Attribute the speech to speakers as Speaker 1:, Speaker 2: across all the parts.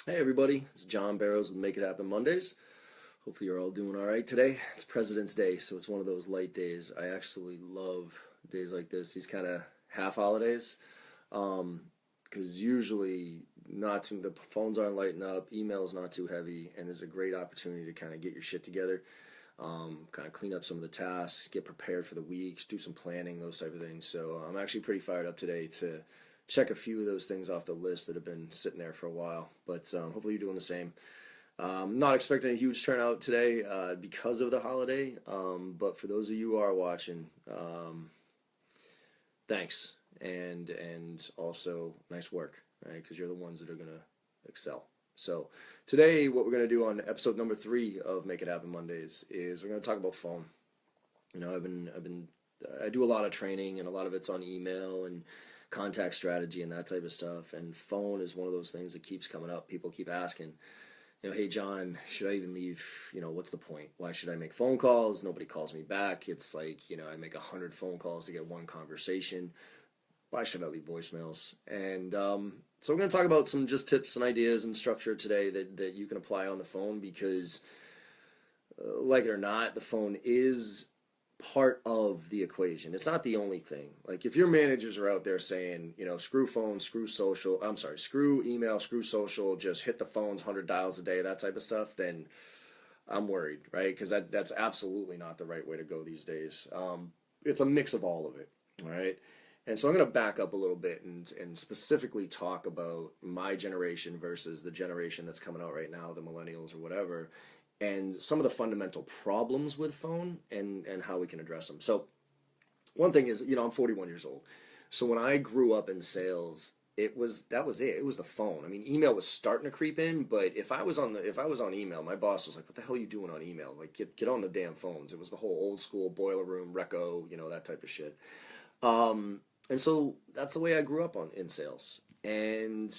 Speaker 1: Hey everybody, it's John Barrows with Make It Happen Mondays. Hopefully you're all doing all right today. It's President's Day, so it's one of those light days. I actually love days like this, these kind of half holidays, because usually the phones aren't lighting up, email's not too heavy, and there's a great opportunity to kind of get your shit together, kind of clean up some of the tasks, get prepared for the week, do some planning, those type of things. So I'm actually pretty fired up today to check a few of those things off the list that have been sitting there for a while. But hopefully you're doing the same. Not expecting a huge turnout today because of the holiday. But for those of you who are watching, thanks, and also nice work, right? Because you're the ones that are gonna excel. So today, what we're gonna do on episode number 3 of Make It Happen Mondays is we're gonna talk about phone. I do a lot of training, and a lot of it's on email and contact strategy and that type of stuff. And phone is one of those things that keeps coming up. People keep asking, hey John, should I even leave? What's the point? Why should I make phone calls? Nobody calls me back. It's like, I make 100 phone calls to get one conversation. Why should I leave voicemails? And so we're going to talk about some just tips and ideas and structure today that you can apply on the phone because, like it or not, the phone is part of the equation. It's not the only thing. Like if your managers are out there saying, screw phone, screw email, screw social, just hit the phones 100 dials a day, that type of stuff, then I'm worried, right? Because that's absolutely not the right way to go these days. It's a mix of all of it, all right? And so I'm going to back up a little bit and specifically talk about my generation versus the generation that's coming out right now, the millennials or whatever, and some of the fundamental problems with phone and how we can address them. So one thing is, I'm 41 years old. So when I grew up in sales, that was it. It was the phone. I mean, email was starting to creep in, but if I was on email, my boss was like, "What the hell are you doing on email? Like, get on the damn phones." It was the whole old school boiler room, reco, that type of shit. And so that's the way I grew up in sales. And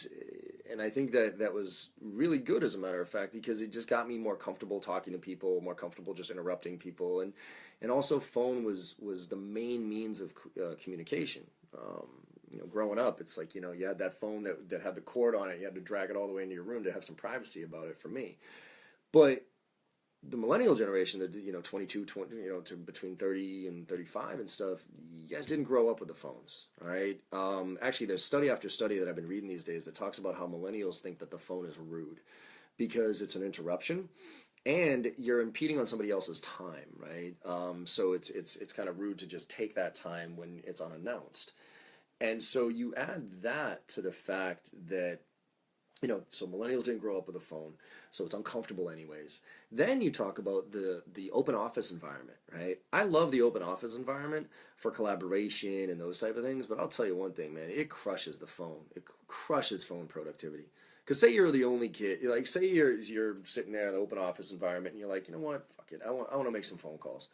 Speaker 1: I think that was really good, as a matter of fact, because it just got me more comfortable talking to people, more comfortable just interrupting people, and also phone was the main means of communication. Growing up, it's like, you had that phone that had the cord on it. You had to drag it all the way into your room to have some privacy about it for me. But the millennial generation, that 22, 20, to between 30 and 35 and stuff, you guys didn't grow up with the phones, all right? Actually, there's study after study that I've been reading these days that talks about how millennials think that the phone is rude because it's an interruption and you're impeding on somebody else's time, right? So it's kind of rude to just take that time when it's unannounced. And so you add that to the fact that so millennials didn't grow up with a phone, so it's uncomfortable anyways. Then you talk about the open office environment, right? I love the open office environment for collaboration and those type of things, but I'll tell you one thing, man, it crushes the phone. It crushes phone productivity. Because say you're the only kid, like say you're sitting there in the open office environment and you're like, you know what, fuck it, I want to make some phone calls.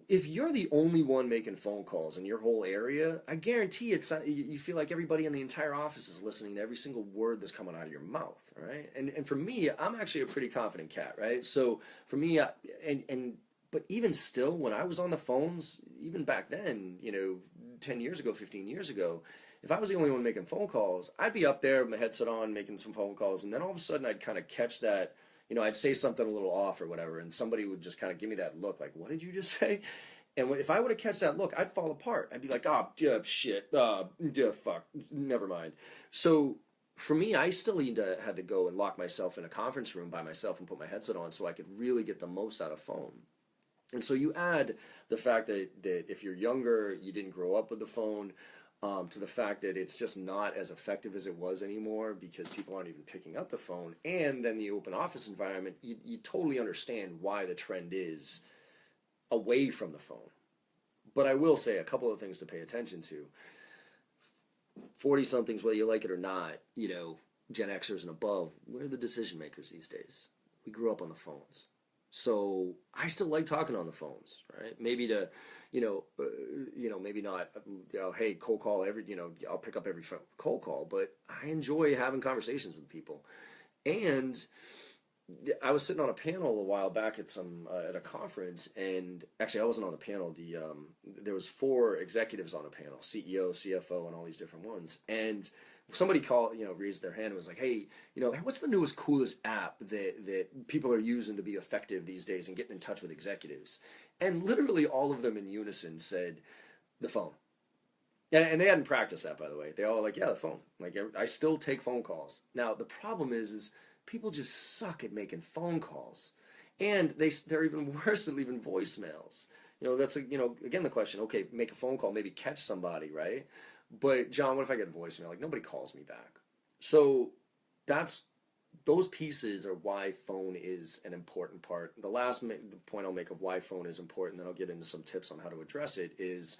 Speaker 1: If you're the only one making phone calls in your whole area, I guarantee you feel like everybody in the entire office is listening to every single word that's coming out of your mouth, right? And for me, I'm actually a pretty confident cat, right? So for me, but even still, when I was on the phones, even back then, 10 years ago, 15 years ago, if I was the only one making phone calls, I'd be up there with my headset on making some phone calls, and then all of a sudden I'd kind of catch that. I'd say something a little off or whatever, and somebody would just kind of give me that look, like, "What did you just say?" And if I would have catch that look, I'd fall apart. I'd be like, "Oh, yeah, shit, yeah, fuck, never mind." So for me, I still had to go and lock myself in a conference room by myself and put my headset on so I could really get the most out of phone. And so you add the fact that if you're younger, you didn't grow up with the phone, to the fact that it's just not as effective as it was anymore because people aren't even picking up the phone. And then the open office environment, you totally understand why the trend is away from the phone. But I will say a couple of things to pay attention to. 40-somethings, whether you like it or not, Gen Xers and above, we're the decision makers these days. We grew up on the phones. So I still like talking on the phones, right? Maybe to, maybe not, hey, cold call I'll pick up every cold call, but I enjoy having conversations with people. And I was sitting on a panel a while back at a conference, and actually I wasn't on the panel. There was 4 executives on a panel: CEO, CFO, and all these different ones. And somebody raised their hand and was like, hey, what's the newest, coolest app that people are using to be effective these days and getting in touch with executives? And literally all of them in unison said, the phone. And they hadn't practiced that, by the way. They all like, yeah, the phone. Like, I still take phone calls. Now, the problem is people just suck at making phone calls. And they're even worse at leaving voicemails. That's, again, the question, okay, make a phone call, maybe catch somebody, right? But, John, what if I get a voicemail? Like, nobody calls me back. So those pieces are why phone is an important part. The last point I'll make of why phone is important, then I'll get into some tips on how to address it, is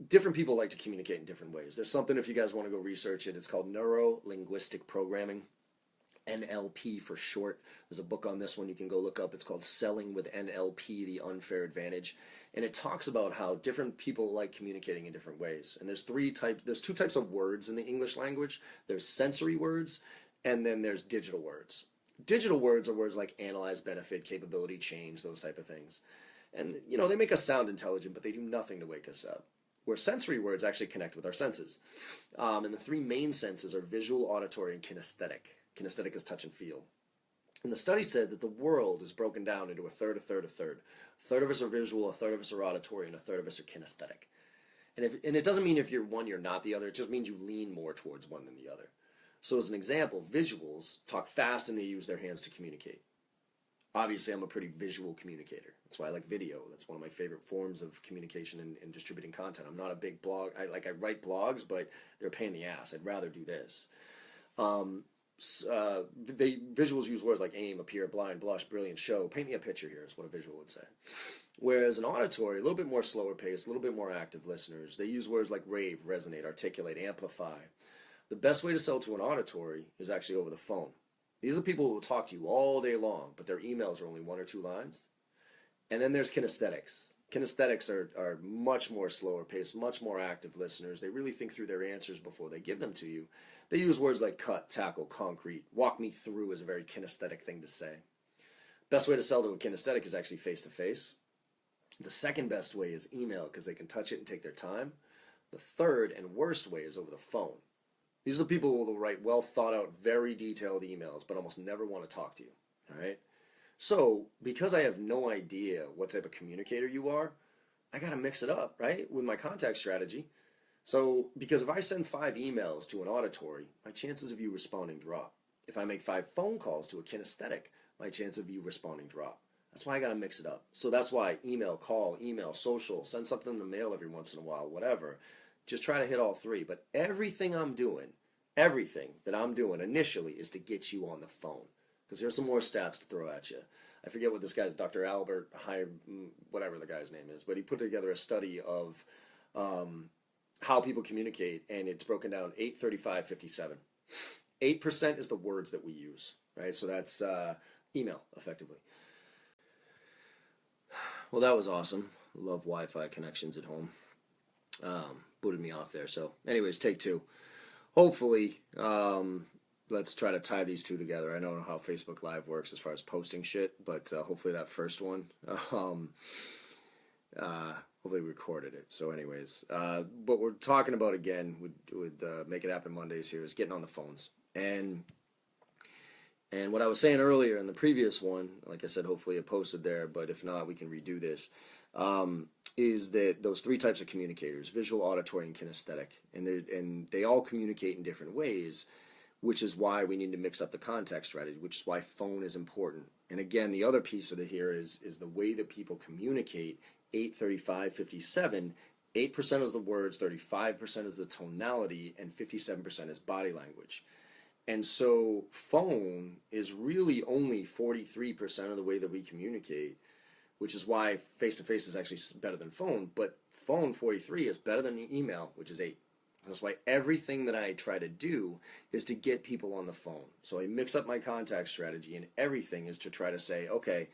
Speaker 1: different people like to communicate in different ways. There's something, if you guys want to go research it, it's called Neuro-linguistic programming. NLP for short. There's a book on this one you can go look up. It's called Selling with NLP, The Unfair Advantage. And it talks about how different people like communicating in different ways. And there's two types of words in the English language. There's sensory words, and then there's digital words. Digital words are words like analyze, benefit, capability, change, those type of things. And, they make us sound intelligent, but they do nothing to wake us up. Where sensory words actually connect with our senses. And the three main senses are visual, auditory, and kinesthetic. Kinesthetic is touch and feel. And the study said that the world is broken down into a third, a third, a third. A third of us are visual, a third of us are auditory, and a third of us are kinesthetic. And it doesn't mean if you're one, you're not the other. It just means you lean more towards one than the other. So as an example, visuals talk fast and they use their hands to communicate. Obviously, I'm a pretty visual communicator. That's why I like video. That's one of my favorite forms of communication and distributing content. I'm not a big blog. I write blogs, but they're a pain in the ass. I'd rather do this. Visuals use words like aim, appear, blind, blush, brilliant, show. Paint me a picture here is what a visual would say. Whereas an auditory, a little bit more slower pace, a little bit more active listeners, they use words like rave, resonate, articulate, amplify. The best way to sell to an auditory is actually over the phone. These are people who will talk to you all day long, but their emails are only 1 or 2 lines. And then there's kinesthetics. Kinesthetics are much more slower paced, much more active listeners. They really think through their answers before they give them to you. They use words like cut, tackle, concrete. Walk me through is a very kinesthetic thing to say. Best way to sell to a kinesthetic is actually face-to-face. The second best way is email because they can touch it and take their time. The third and worst way is over the phone. These are the people who will write well thought out, very detailed emails, but almost never want to talk to you. All right? So, because I have no idea what type of communicator you are, I got to mix it up, right, with my contact strategy. So, because if I send 5 emails to an auditory, my chances of you responding drop. If I make 5 phone calls to a kinesthetic, my chance of you responding drop. That's why I got to mix it up. So that's why email, call, email, social, send something in the mail every once in a while, whatever. Just try to hit all 3. But everything that I'm doing initially is to get you on the phone. Because here's some more stats to throw at you. I forget what this guy's, Dr. Albert, whatever the guy's name is, but he put together a study of how people communicate, and it's broken down 8, 35, 57. 8% is the words that we use, right? So that's email, effectively. Well, that was awesome. Love Wi-Fi connections at home. Booted me off there. So anyways, take 2. Hopefully, let's try to tie these 2 together. I don't know how Facebook Live works as far as posting shit, but hopefully that first one, hopefully we recorded it. So anyways, what we're talking about again with Make It Happen Mondays here is getting on the phones. And what I was saying earlier in the previous one, like I said, hopefully it posted there, but if not, we can redo this, is that those 3 types of communicators, visual, auditory, and kinesthetic, and they all communicate in different ways, which is why we need to mix up the context strategy, which is why phone is important. And again, the other piece of it here is the way that people communicate. 8, 35, 57, 8% is the words, 35% is the tonality, and 57% is body language. And so phone is really only 43% of the way that we communicate, which is why face-to-face is actually better than phone, but phone 43 is better than email, which is 8. That's why everything that I try to do is to get people on the phone. So I mix up my contact strategy, and everything is to try to say, okay,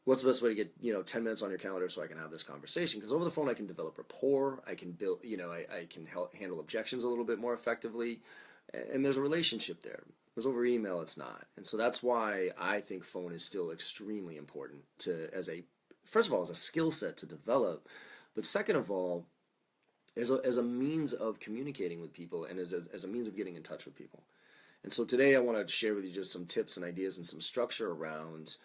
Speaker 1: what's the best way to get 10 minutes on your calendar so I can have this conversation? Because over the phone I can develop rapport, I can build, I can handle objections a little bit more effectively, and there's a relationship there. Whereas over email, it's not. And so that's why I think phone is still extremely important first of all, as a skill set to develop, but second of all, as a means of communicating with people and as a means of getting in touch with people. And so today I want to share with you just some tips and ideas and some structure around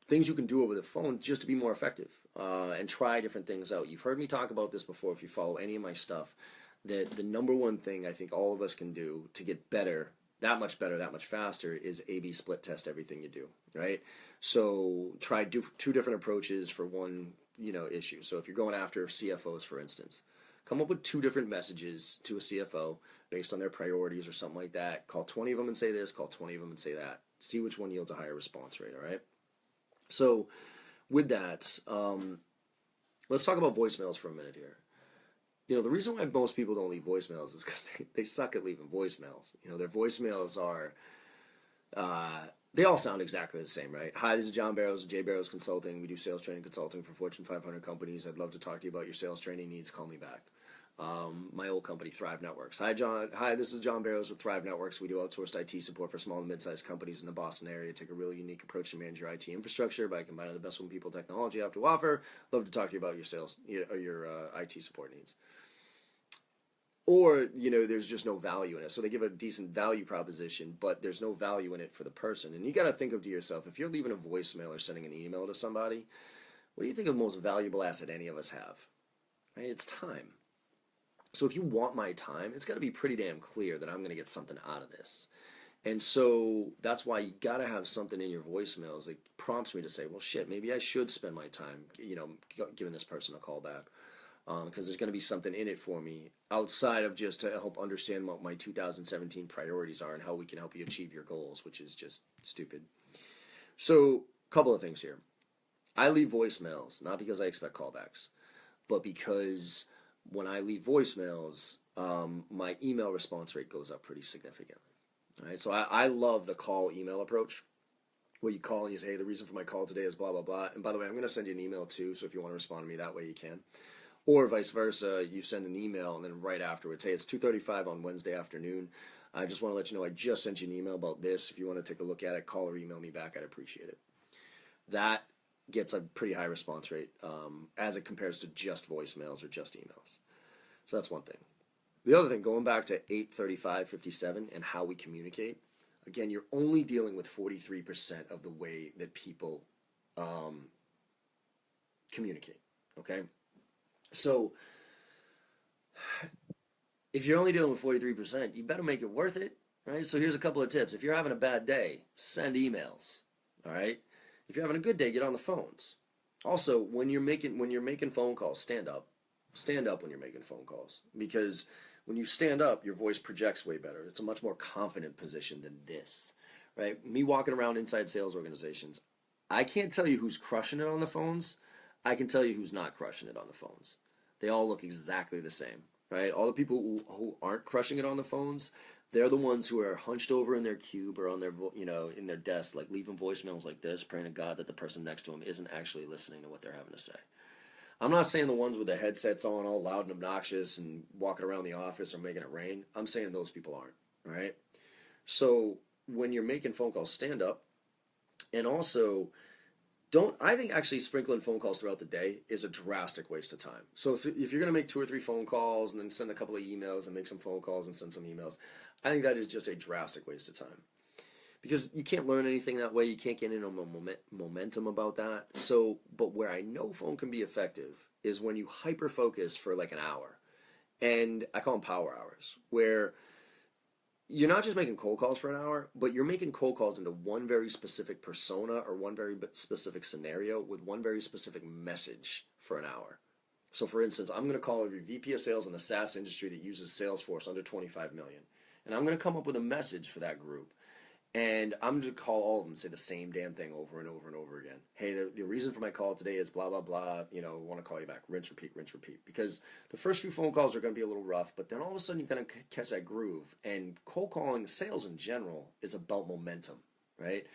Speaker 1: things you can do over the phone just to be more effective, and try different things out. You've heard me talk about this before if you follow any of my stuff, that the number one thing I think all of us can do to get better, that much faster, is A/B split test everything you do, right? So try two different approaches for one, issue. So if you're going after CFOs, for instance, come up with two different messages to a CFO based on their priorities or something like that. Call 20 of them and say this, call 20 of them and say that. See which one yields a higher response rate, all right? So with that, let's talk about voicemails for a minute here. The reason why most people don't leave voicemails is because they suck at leaving voicemails. Their voicemails are, they all sound exactly the same, right? Hi, this is John Barrows of J. Barrows Consulting. We do sales training consulting for Fortune 500 companies. I'd love to talk to you about your sales training needs. Call me back. My old company, Thrive Networks. Hi, John. Hi, this is John Barrows with Thrive Networks. We do outsourced IT support for small and mid-sized companies in the Boston area. Take a really unique approach to manage your IT infrastructure by combining the best when people technology have to offer. Love to talk to you about your sales or your IT support needs. Or, there's just no value in it. So they give a decent value proposition, but there's no value in it for the person. And you got to think of to yourself, if you're leaving a voicemail or sending an email to somebody, what do you think of the most valuable asset any of us have? Right? It's time. So if you want my time, it's got to be pretty damn clear that I'm going to get something out of this. And so that's why you got to have something in your voicemails that prompts me to say, well, shit, maybe I should spend my time, giving this person a call back. Because there's going to be something in it for me outside of just to help understand what my 2017 priorities are and how we can help you achieve your goals, which is just stupid. So, a couple of things here. I leave voicemails, not because I expect callbacks, but because when I leave voicemails, my email response rate goes up pretty significantly. All right, so I love the call email approach, where you call and you say, hey, the reason for my call today is blah, blah, blah. And by the way, I'm going to send you an email too, so if you want to respond to me that way, you can. Or vice versa, you send an email and then right afterwards, hey, it's 2:35 on Wednesday afternoon. I just want to let you know I just sent you an email about this. If you want to take a look at it, call or email me back. I'd appreciate it. That gets a pretty high response rate as it compares to just voicemails or just emails. So that's one thing. The other thing, going back to 8:35:57 and how we communicate, again, you're only dealing with 43% of the way that people communicate, okay? So, if you're only dealing with 43%, you better make it worth it, right? So here's a couple of tips. If you're having a bad day, send emails, all right? If you're having a good day, get on the phones. Also, when you're making phone calls, stand up. Stand up when you're making phone calls, because when you stand up, your voice projects way better. It's a much more confident position than this, right? Me walking around inside sales organizations, I can't tell you who's crushing it on the phones. I can tell you who's not crushing it on the phones. They all look exactly the same, right? All the people who aren't crushing it on the phones, they're the ones who are hunched over in their cube or on their, in their desk, like leaving voicemails like this, praying to God that the person next to them isn't actually listening to what they're having to say. I'm not saying the ones with the headsets on, all loud and obnoxious and walking around the office or making it rain. I'm saying those people aren't, right? So when you're making phone calls, stand up. And also, I think actually sprinkling phone calls throughout the day is a drastic waste of time. So if you're going to make 2 or 3 phone calls and then send a couple of emails and make some phone calls and send some emails, I think that is just a drastic waste of time. Because you can't learn anything that way. You can't get into momentum about that. So, but where I know phone can be effective is when you hyper-focus for like an hour. And I call them power hours, where you're not just making cold calls for an hour, but you're making cold calls into one very specific persona or one very specific scenario with one very specific message for an hour. So for instance, I'm going to call every VP of sales in the SaaS industry that uses Salesforce under 25 million. And I'm going to come up with a message for that group. And I'm going to call all of them and say the same damn thing over and over and over again. Hey, the reason for my call today is blah, blah, blah. Want to call you back. Rinse, repeat, rinse, repeat. Because the first few phone calls are going to be a little rough, but then all of a sudden you're going to catch that groove. And cold calling, sales in general, is about momentum, right?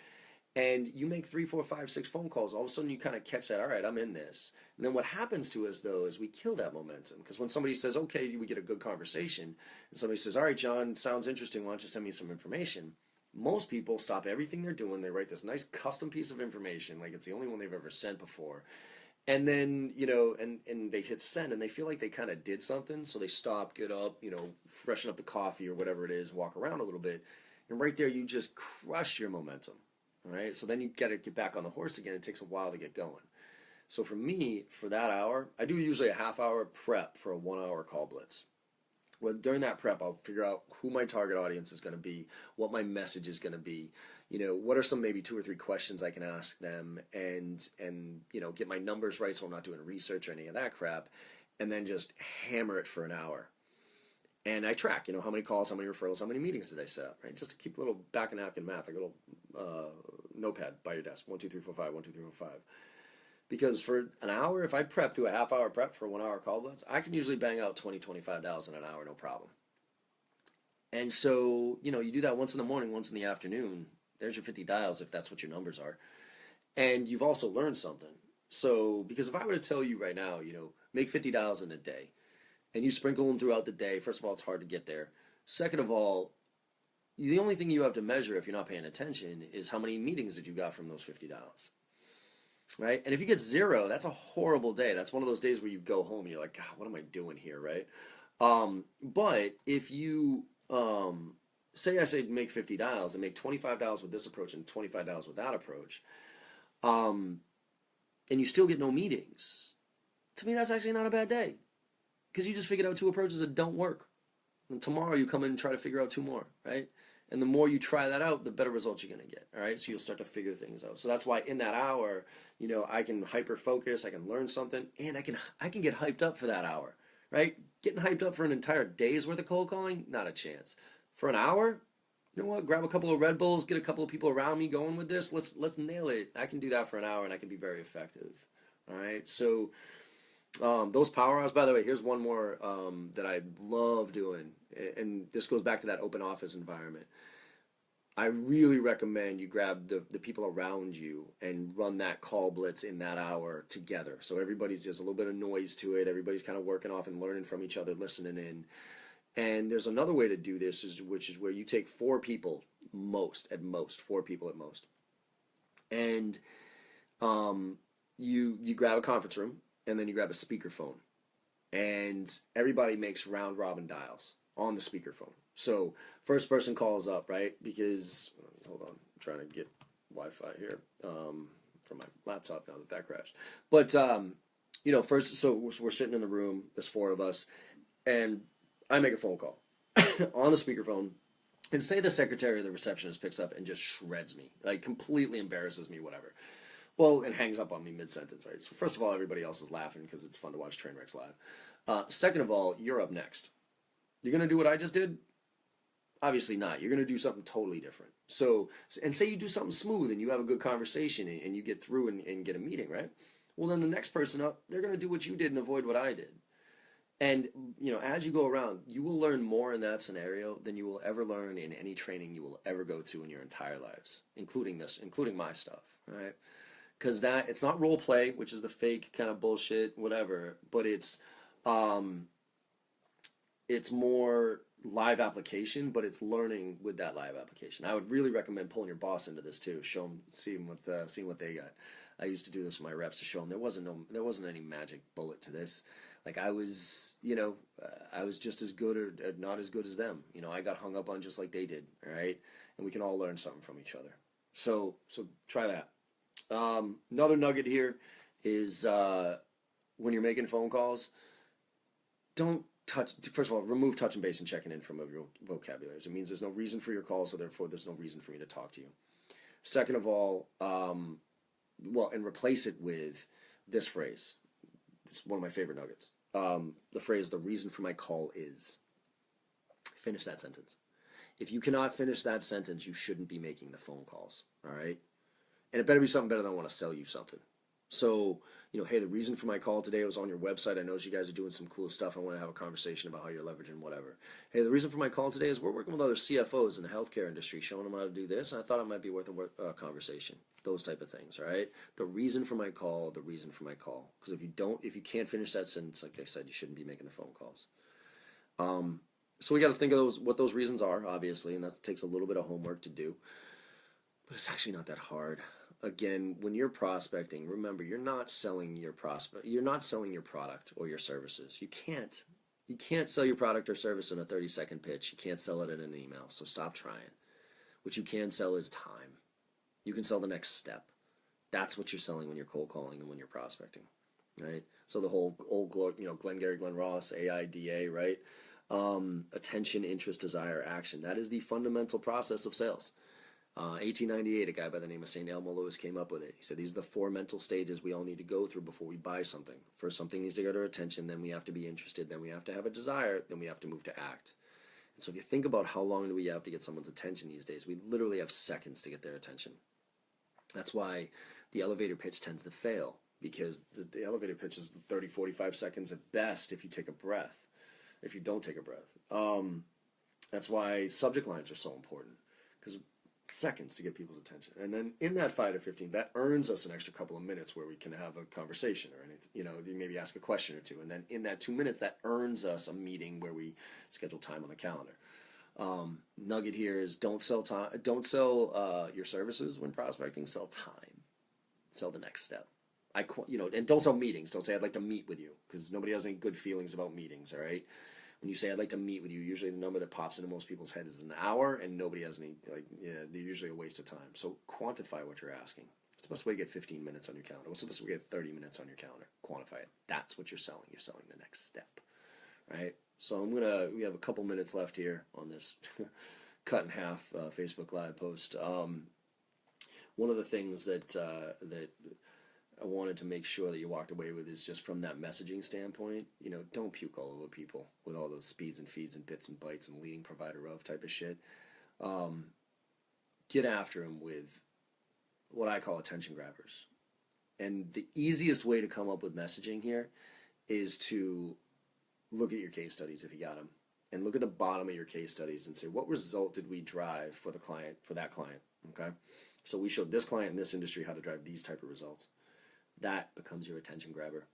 Speaker 1: And you make 3, 4, 5, 6 phone calls, all of a sudden you kind of catch that, all right, I'm in this. And then what happens to us, though, is we kill that momentum. Because when somebody says, okay, we get a good conversation, and somebody says, all right, John, sounds interesting, why don't you send me some information? Most people stop everything they're doing, they write this nice custom piece of information, like it's the only one they've ever sent before, And then, and they hit send and they feel like they kind of did something. So they stop, get up, freshen up the coffee or whatever it is, walk around a little bit. And right there, you just crush your momentum. All right. So then you got to get back on the horse again. It takes a while to get going. So for me, for that hour, I do usually a half-hour prep for a 1-hour call blitz. Well, during that prep, I'll figure out who my target audience is going to be, what my message is going to be, what are some maybe 2 or 3 questions I can ask them, and get my numbers right so I'm not doing research or any of that crap, and then just hammer it for an hour. And I track, how many calls, how many referrals, how many meetings did I set up, right? Just to keep a little back and napkin math, like a little notepad by your desk, 1, 2, 3, 4, 5, 1, 2, 3, 4, 5. Because for an hour, if I do a half-hour prep for a 1-hour call blitz, I can usually bang out $20, $25 in an hour, no problem. And so, you do that once in the morning, once in the afternoon. There's your 50 dials if that's what your numbers are. And you've also learned something. So, because if I were to tell you right now, make 50 dials in a day, and you sprinkle them throughout the day, first of all, it's hard to get there. Second of all, the only thing you have to measure if you're not paying attention is how many meetings that you got from those 50 dials. Right? And if you get 0, that's a horrible day. That's one of those days where you go home and you're like, God, what am I doing here, right? But if you, say I say make 50 dials and make 25 dials with this approach and 25 dials with that approach, and you still get no meetings, to me that's actually not a bad day. Because you just figured out 2 approaches that don't work. And tomorrow you come in and try to figure out 2 more, right? And the more you try that out, the better results you're going to get, all right? So you'll start to figure things out. So that's why in that hour, I can hyper-focus, I can learn something, and I can get hyped up for that hour, right? Getting hyped up for an entire day's worth of cold calling, not a chance. For an hour, you know what? Grab a couple of Red Bulls, get a couple of people around me going with this. Let's nail it. I can do that for an hour, and I can be very effective, all right? So those power hours, by the way, here's one more that I love doing, and this goes back to that open office environment. I really recommend you grab the people around you and run that call blitz in that hour together. So everybody's just a little bit of noise to it. Everybody's kind of working off and learning from each other, listening in. And there's another way to do this, which is where you take 4 people, at most, 4 people at most. And you grab a conference room, and then you grab a speakerphone. And everybody makes round robin dials on the speakerphone. So first person calls up, right? Because, hold on, I'm trying to get Wi-Fi here from my laptop now that crashed. But, first, so we're sitting in the room, there's 4 of us, and I make a phone call on the speakerphone, and say the secretary or the receptionist picks up and just shreds me, like completely embarrasses me, whatever. Well, and hangs up on me mid-sentence, right? So first of all, everybody else is laughing because it's fun to watch train wrecks live. Second of all, you're up next. You're going to do what I just did? Obviously not. You're going to do something totally different. So, and say you do something smooth and you have a good conversation and you get through and get a meeting, right? Well, then the next person up, they're going to do what you did and avoid what I did. And, as you go around, you will learn more in that scenario than you will ever learn in any training you will ever go to in your entire lives, including my stuff, right? Because it's not role play, which is the fake kind of bullshit, whatever, but it's more live application, but it's learning with that live application. I would really recommend pulling your boss into this too. Show them, seeing what they got. I used to do this with my reps to show them there wasn't any magic bullet to this. Like I was just as good or not as good as them. I got hung up on just like they did. All right, and we can all learn something from each other. So try that. Another nugget here is when you're making phone calls, don't touch. First of all, remove touch and base and checking in from your vocabulary. It means there's no reason for your call, so therefore there's no reason for me to talk to you. Second of all, and replace it with this phrase. It's one of my favorite nuggets. The phrase, the reason for my call is. Finish that sentence. If you cannot finish that sentence, you shouldn't be making the phone calls, all right? And it better be something better than I want to sell you something. So, hey, the reason for my call today was on your website. I noticed you guys are doing some cool stuff. I want to have a conversation about how you're leveraging whatever. Hey, the reason for my call today is we're working with other CFOs in the healthcare industry, showing them how to do this. And I thought it might be worth a conversation. Those type of things, all right? The reason for my call, the reason for my call. Because if you can't finish that sentence, like I said, you shouldn't be making the phone calls. So we got to think of what those reasons are, obviously, and that takes a little bit of homework to do. But it's actually not that hard. again, when you're prospecting, remember, you're not selling your product or your services. You can't sell your product or service in a 30-second pitch. You can't sell it in an email, so stop trying. What you can sell is time. You can sell the next step. That's what you're selling when you're cold calling and when you're prospecting, right? So the whole old, Glengarry Glen Ross, AIDA, right? Attention, interest, desire, action. That is the fundamental process of sales. 1898, a guy by the name of St. Elmo Lewis came up with it. He said these are the 4 mental stages we all need to go through before we buy something. First, something needs to get our attention, then we have to be interested, then we have to have a desire, then we have to move to act. And so if you think about how long do we have to get someone's attention these days, we literally have seconds to get their attention. That's why the elevator pitch tends to fail, because the elevator pitch is 30, 45 seconds at best if you take a breath, if you don't take a breath. That's why subject lines are so important, because seconds to get people's attention. And then in that 5 to 15, that earns us an extra couple of minutes where we can have a conversation or anything, you maybe ask a question or two. And then in that 2 minutes, that earns us a meeting where we schedule time on the calendar. Nugget here is don't sell time, don't sell your services when prospecting, sell time. Sell the next step. And don't sell meetings. Don't say I'd like to meet with you, because nobody has any good feelings about meetings, all right? When you say I'd like to meet with you, usually the number that pops into most people's head is an hour, and nobody has any, they're usually a waste of time. So quantify what you're asking. What's the best way to get 15 minutes on your calendar? What's the best way to get 30 minutes on your calendar? Quantify it. That's what you're selling. You're selling the next step, right? So we have a couple minutes left here on this cut in half Facebook Live post. One of the things that I wanted to make sure that you walked away with is just from that messaging standpoint, don't puke all over people with all those speeds and feeds and bits and bytes and leading provider of type of shit. Get after them with what I call attention grabbers. And the easiest way to come up with messaging here is to look at your case studies if you got them, and look at the bottom of your case studies and say, what result did we drive for the client, for that client, okay? So we showed this client in this industry how to drive these type of results. That becomes your attention grabber.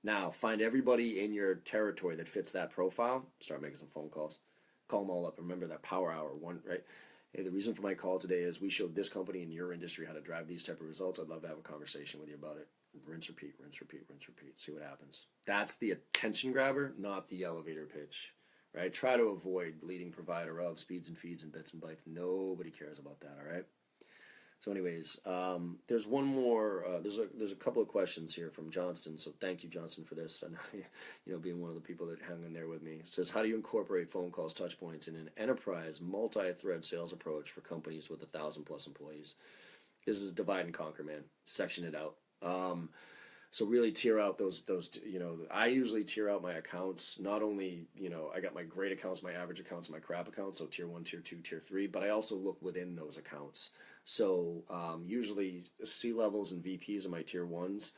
Speaker 1: Now, find everybody in your territory that fits that profile. Start making some phone calls. Call them all up. Remember that power hour one, right? Hey, the reason for my call today is we showed this company in your industry how to drive these type of results. I'd love to have a conversation with you about it. Rinse, repeat, rinse, repeat, rinse, repeat. See what happens. That's the attention grabber, not the elevator pitch, right? Try to avoid leading provider of speeds and feeds and bits and bytes. Nobody cares about that, all right? So anyways, there's one more, there's a couple of questions here from Johnston, so thank you, Johnston, for this. And being one of the people that hang in there with me. It says, how do you incorporate phone calls, touch points in an enterprise multi-thread sales approach for companies with 1,000+ employees? This is divide and conquer, man. Section it out. So really tier out those, I usually tier out my accounts. Not only, I got my great accounts, my average accounts, my crap accounts, so tier 1, tier 2, tier 3, but I also look within those accounts. So usually C-levels and VPs are my tier 1s,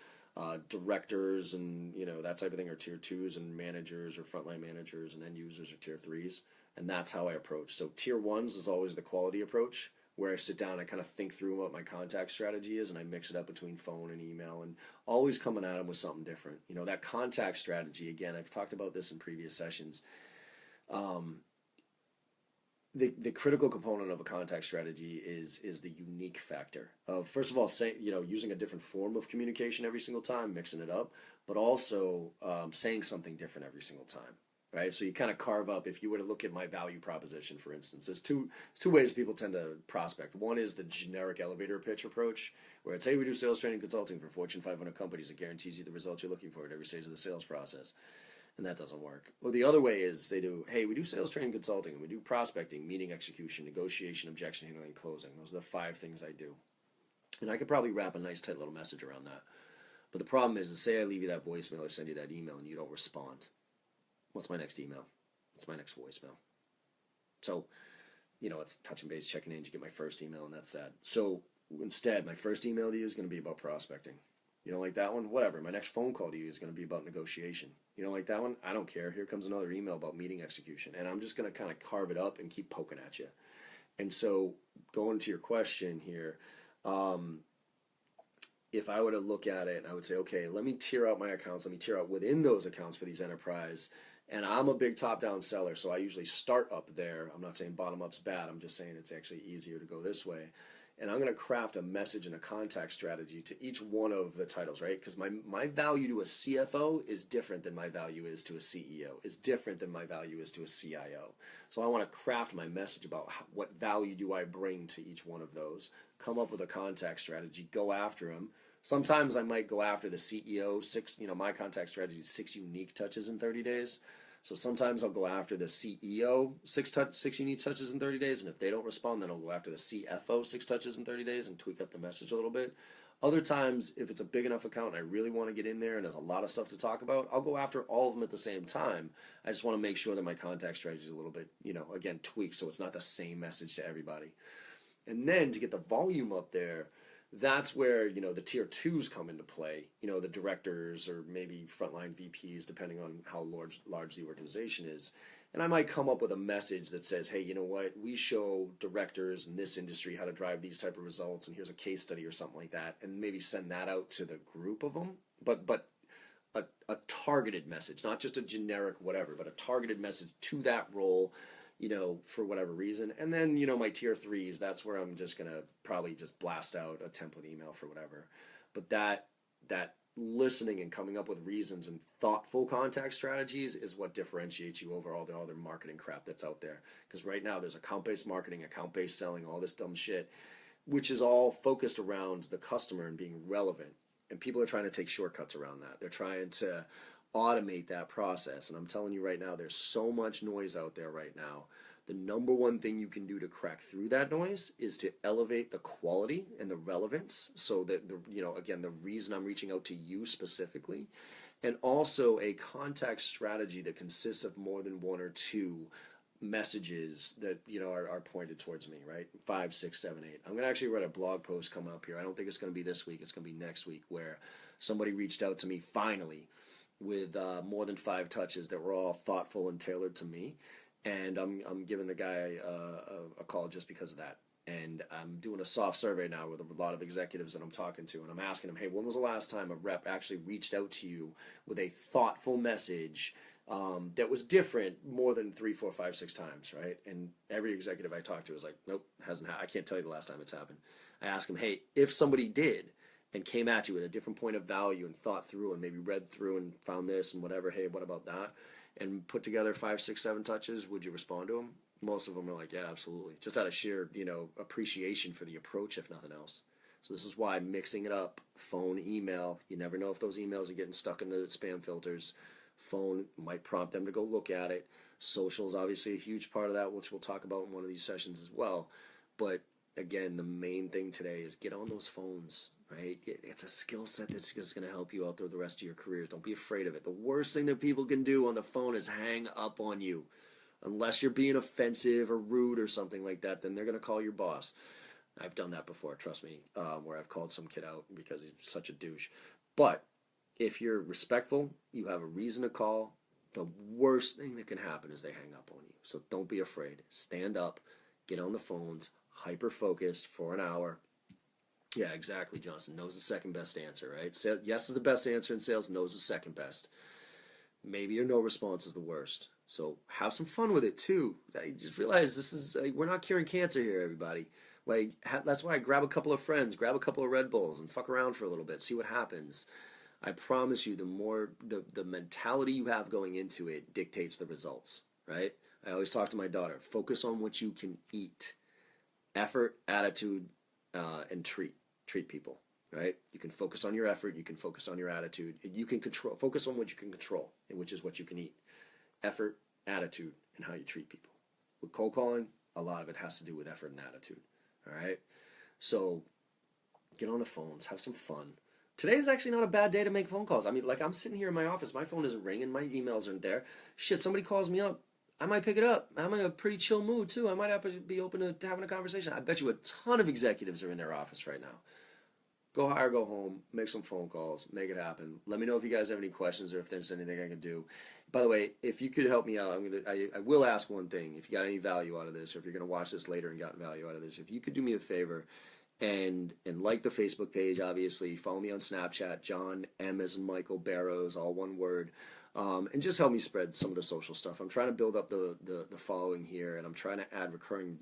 Speaker 1: directors and, that type of thing are tier 2s, and managers or frontline managers and end users are tier 3s. And that's how I approach. So tier 1s is always the quality approach, where I sit down, I kind of think through what my contact strategy is, and I mix it up between phone and email, and always coming at them with something different. That contact strategy, again, I've talked about this in previous sessions. The critical component of a contact strategy is the unique factor of, first of all, using a different form of communication every single time, mixing it up, but also saying something different every single time. Right, so you kind of carve up. If you were to look at my value proposition, for instance, there's two ways people tend to prospect. One is the generic elevator pitch approach, where it's, hey, we do sales training consulting for Fortune 500 companies. It guarantees you the results you're looking for at every stage of the sales process, and that doesn't work. Well, the other way is they do, hey, we do sales training consulting, and we do prospecting, meeting execution, negotiation, objection handling, closing. Those are the 5 things I do, and I could probably wrap a nice tight little message around that. But the problem is say I leave you that voicemail or send you that email and you don't respond. What's my next email? What's my next voicemail? So, it's touching base, checking in. You get my first email, and that's that. So instead, my first email to you is going to be about prospecting. You don't like that one? Whatever. My next phone call to you is going to be about negotiation. You don't like that one? I don't care. Here comes another email about meeting execution. And I'm just going to kind of carve it up and keep poking at you. And so going to your question here, if I were to look at it, I would say, okay, let me tier out my accounts. Let me tier out within those accounts for these enterprise. And I'm a big top-down seller, so I usually start up there. I'm not saying bottom-up's bad. I'm just saying it's actually easier to go this way. and I'm going to craft a message and a contact strategy to each one of the titles, right? Because my value to a CFO is different than my value is to a CEO, is different than my value is to a CIO. So I want to craft my message about what value do I bring to each one of those, come up with a contact strategy, go after them. Sometimes I might go after the CEO, my contact strategy is 6 unique touches in 30 days. So sometimes I'll go after the CEO, 6 unique touches in 30 days, and if they don't respond, then I'll go after the CFO, 6 touches in 30 days, and tweak up the message a little bit. Other times, if it's a big enough account and I really want to get in there and there's a lot of stuff to talk about, I'll go after all of them at the same time. I just want to make sure that my contact strategy is a little bit, again, tweaked so it's not the same message to everybody. And then to get the volume up there, that's where, the tier 2s come into play, the directors or maybe frontline VPs, depending on how large the organization is. And I might come up with a message that says, hey, you know what, we show directors in this industry how to drive these type of results, and here's a case study or something like that, and maybe send that out to the group of them. But a targeted message, not just a generic whatever, but a targeted message to that role, for whatever reason. And then, my tier 3s, that's where I'm just going to probably just blast out a template email for whatever. But that listening and coming up with reasons and thoughtful contact strategies is what differentiates you over all the other marketing crap that's out there. Because right now there's account-based marketing, account-based selling, all this dumb shit, which is all focused around the customer and being relevant. And people are trying to take shortcuts around that. They're trying to automate that process. And I'm telling you right now, there's so much noise out there right now. The number one thing you can do to crack through that noise is to elevate the quality and the relevance, so that again, the reason I'm reaching out to you specifically, and also a contact strategy that consists of more than 1 or 2 messages that are pointed towards me, right? 5, 6, 7, 8. I'm gonna actually write a blog post coming up here. I don't think it's gonna be this week. It's gonna be next week, where somebody reached out to me finally with more than 5 touches that were all thoughtful and tailored to me. And I'm giving the guy a call just because of that. And I'm doing a soft survey now with a lot of executives that I'm talking to, and I'm asking them, hey, when was the last time a rep actually reached out to you with a thoughtful message that was different more than 3, 4, 5, 6 times, right? And every executive I talk to is like, nope, hasn't happened. I can't tell you the last time it's happened. I ask them, hey, if somebody did and came at you with a different point of value and thought through and maybe read through and found this and whatever, hey, what about that? And put together 5, 6, 7 touches, would you respond to them? Most of them are like, yeah, absolutely. Just out of sheer, appreciation for the approach, if nothing else. So this is why mixing it up, phone, email, you never know if those emails are getting stuck in the spam filters. Phone might prompt them to go look at it. Social is obviously a huge part of that, which we'll talk about in one of these sessions as well. But again, the main thing today is get on those phones. Right? It's a skill set that's just going to help you out through the rest of your career. Don't be afraid of it. The worst thing that people can do on the phone is hang up on you. Unless you're being offensive or rude or something like that, then they're going to call your boss. I've done that before, trust me, where I've called some kid out because he's such a douche. But if you're respectful, you have a reason to call, the worst thing that can happen is they hang up on you. So don't be afraid. Stand up, get on the phones, hyper-focused for an hour. Yeah, exactly, Johnson. No's the second best answer, right? Yes is the best answer in sales. No's the second best. Maybe your no response is the worst. So have some fun with it, too. I just realize we're not curing cancer here, everybody. That's why I grab a couple of friends, grab a couple of Red Bulls, and fuck around for a little bit, see what happens. I promise you, the more, the mentality you have going into it dictates the results, right? I always talk to my daughter, focus on what you can eat. Effort, attitude, and treat people, right? You can focus on your effort, you can focus on your attitude, you can focus on what you can control, which is what you can eat. Effort, attitude, and how you treat people. With cold calling, a lot of it has to do with effort and attitude, all right? So get on the phones, have some fun. Today is actually not a bad day to make phone calls. I mean, I'm sitting here in my office, my phone isn't ringing, my emails aren't there. Shit, somebody calls me up, I might pick it up. I'm in a pretty chill mood, too. I might have to be open to having a conversation. I bet you a ton of executives are in their office right now. Go high or go home. Make some phone calls. Make it happen. Let me know if you guys have any questions or if there's anything I can do. By the way, if you could help me out, I will ask one thing. If you got any value out of this, or if you're going to watch this later and got value out of this, if you could do me a favor and like the Facebook page, obviously. Follow me on Snapchat, John M as in Michael Barrows, all one word. And just help me spread some of the social stuff. I'm trying to build up the following here, and I'm trying to add recurring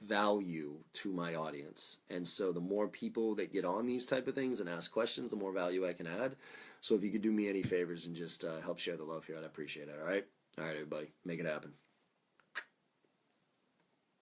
Speaker 1: value to my audience. And so the more people that get on these type of things and ask questions, the more value I can add. So if you could do me any favors and just help share the love here, I'd appreciate it. All right, everybody, make it happen.